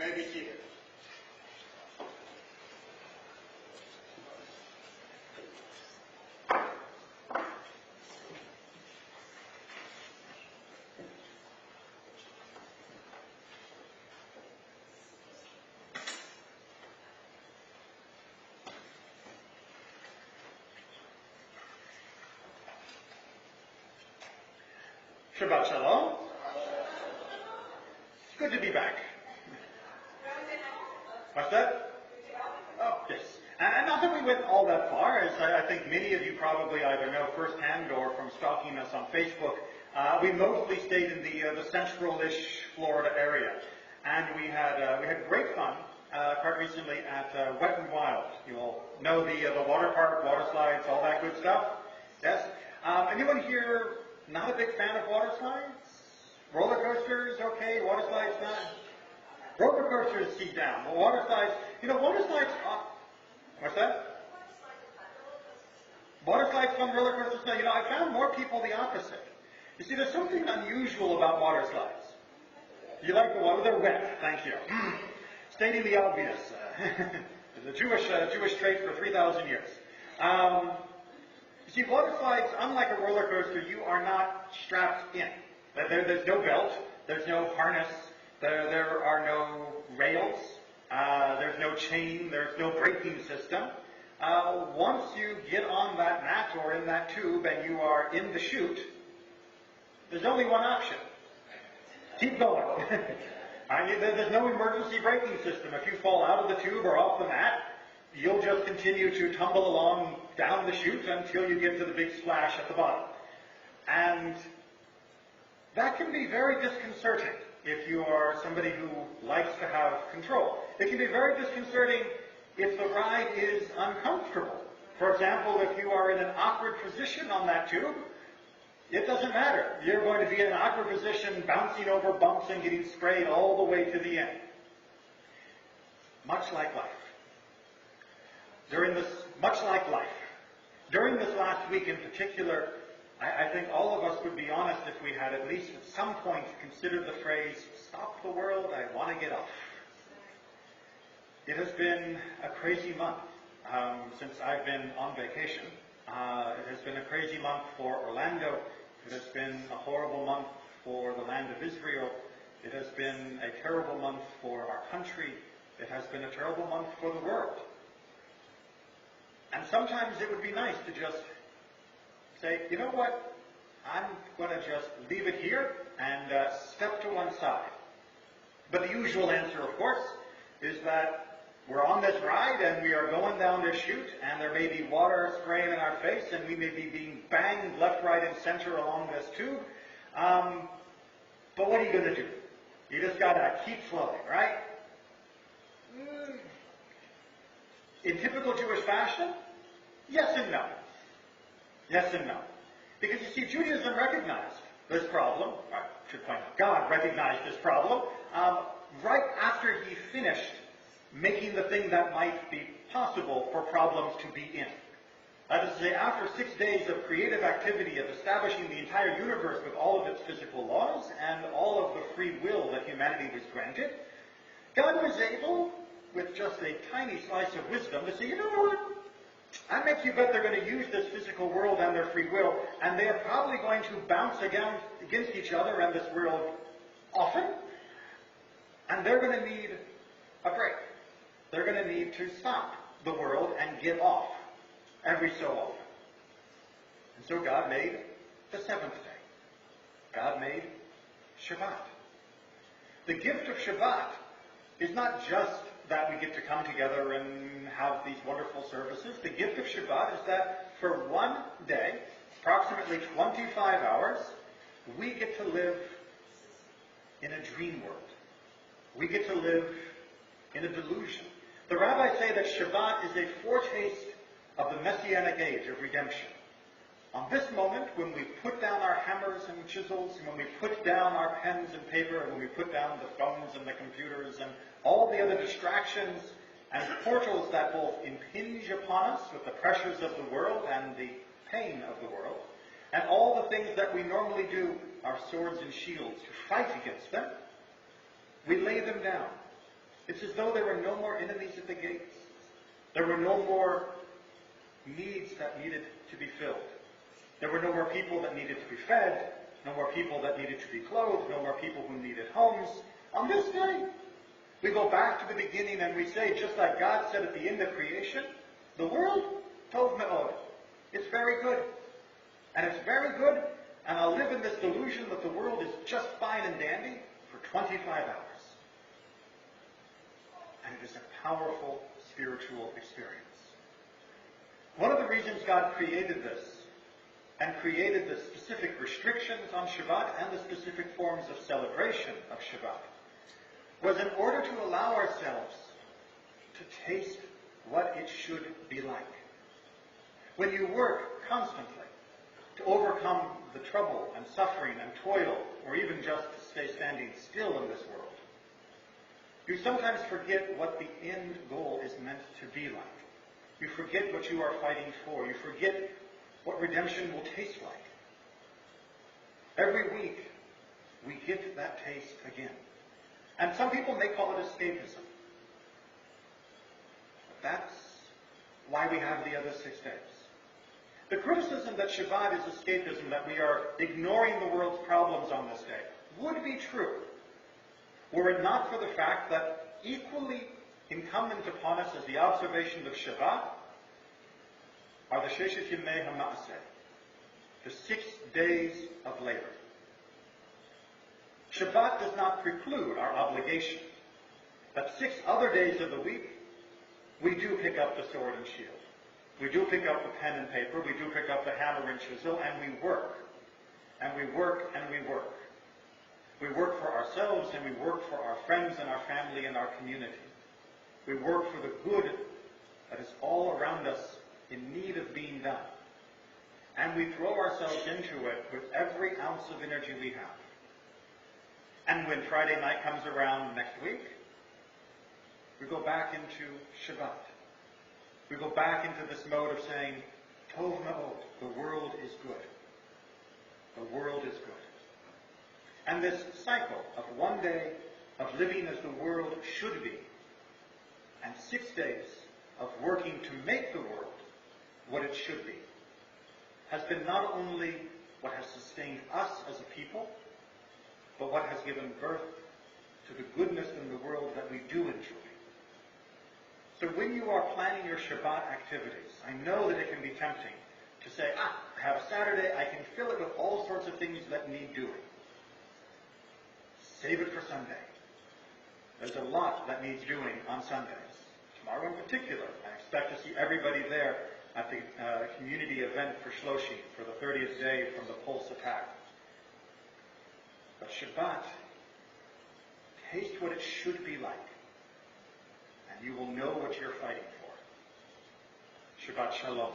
may be seated. Shabbat Shalom. It's good to be back. What's that? Oh, yes. And not that we went all that far, as I think many of you probably either know firsthand or from stalking us on Facebook. We mostly stayed in the central-ish Florida area, and we had great fun quite recently at Wet and Wild. You all know the water park, water slides, all that good stuff. Yes. Anyone here not a big fan of water slides? Roller coasters, okay. Water slides, not. Roller coasters, seat down. Well, water slides, water slides. What's that? Water slides fun, roller coasters. No, I found more people the opposite. You see, there's something unusual about water slides. You like the water? They're wet. Thank you. Stating the obvious. The Jewish trait for 3,000 years. You see, water slides, unlike a roller coaster, you are not strapped in. There's no belt. There's no harness. There are no rails. There's no chain. There's no braking system. Once you get on that mat or in that tube and you are in the chute, there's only one option. Keep going. There's no emergency braking system. If you fall out of the tube or off the mat, you'll just continue to tumble along down the chute until you get to the big splash at the bottom. And that can be very disconcerting if you are somebody who likes to have control. It can be very disconcerting if the ride is uncomfortable. For example, if you are in an awkward position on that tube, it doesn't matter. You're going to be in an awkward position, bouncing over bumps and getting sprayed all the way to the end. Much like life. During this last week in particular, I think all of us would be honest if we had at least at some point considered the phrase, "Stop the world, I want to get off." It has been a crazy month since I've been on vacation. It has been a crazy month for Orlando. It has been a horrible month for the land of Israel. It has been a terrible month for our country. It has been a terrible month for the world. And sometimes it would be nice to just say, you know what, I'm going to just leave it here and step to one side. But the usual answer, of course, is that we're on this ride and we are going down this chute and there may be water spraying in our face and we may be being banged left, right, and center along this tube. But what are you going to do? You just got to keep flowing, right? In typical Jewish fashion, yes and no. Yes and no. Because you see, Judaism recognized this problem. I should point out, God recognized this problem right after he finished making the thing that might be possible for problems to be in. That is to say, after 6 days of creative activity of establishing the entire universe with all of its physical laws and all of the free will that humanity was granted, God was able, with just a tiny slice of wisdom, to say, you know what? I make you bet they're going to use this physical world and their free will, and they are probably going to bounce against each other and this world often, and they're going to need a break. They're going to need to stop the world and get off every so often. And so God made the seventh day. God made Shabbat. The gift of Shabbat is not just that we get to come together and have these wonderful services. The gift of Shabbat is that for one day, approximately 25 hours, we get to live in a dream world. We get to live in a delusion. The rabbis say that Shabbat is a foretaste of the Messianic age of redemption. On this moment, when we put down our hammers and chisels, and when we put down our pens and paper, and when we put down the phones and the computers and all the other distractions and portals that both impinge upon us with the pressures of the world and the pain of the world, and all the things that we normally do, our swords and shields, to fight against them, we lay them down It's as though there were no more enemies at the gates. There were no more needs that needed to be filled. There were no more people that needed to be fed, no more people that needed to be clothed, no more people who needed homes. On this day, we go back to the beginning and we say, just like God said at the end of creation, the world, tov me'od. It's very good. And it's very good, and I'll live in this delusion that the world is just fine and dandy for 25 hours. And it is a powerful spiritual experience. One of the reasons God created this, and created the specific restrictions on Shabbat and the specific forms of celebration of Shabbat, was in order to allow ourselves to taste what it should be like. When you work constantly to overcome the trouble and suffering and toil, or even just to stay standing still in this world, you sometimes forget what the end goal is meant to be like. You forget what you are fighting for. You forget what redemption will taste like. Every week, we get that taste again. And some people may call it escapism. But that's why we have the other 6 days. The criticism that Shabbat is escapism, that we are ignoring the world's problems on this day, would be true were it not for the fact that equally incumbent upon us as the observation of Shabbat are the Sheshet Yemei HaMaaseh, the 6 days of labor. Shabbat does not preclude our obligation, but 6 other days of the week, we do pick up the sword and shield. We do pick up the pen and paper, we do pick up the hammer and chisel, and we work. And we work and we work. We work for ourselves and we work for our friends and our family and our community. We work for the good that is all around us in need of being done. And we throw ourselves into it with every ounce of energy we have. And when Friday night comes around next week, we go back into Shabbat. We go back into this mode of saying, Tov me'od, the world is good. The world is good. And this cycle of 1 day of living as the world should be, and 6 days of working to make the world what it should be, has been not only what has sustained us as a people, but what has given birth to the goodness in the world that we do enjoy. So when you are planning your Shabbat activities, I know that it can be tempting to say, I have a Saturday, I can fill it with all sorts of things that need doing. Save it for Sunday. There's a lot that needs doing on Sundays. Tomorrow in particular, I expect to see everybody there at the community event for Shloshim, for the 30th day from the Pulse attack. But Shabbat, taste what it should be like, and you will know what you're fighting for. Shabbat Shalom.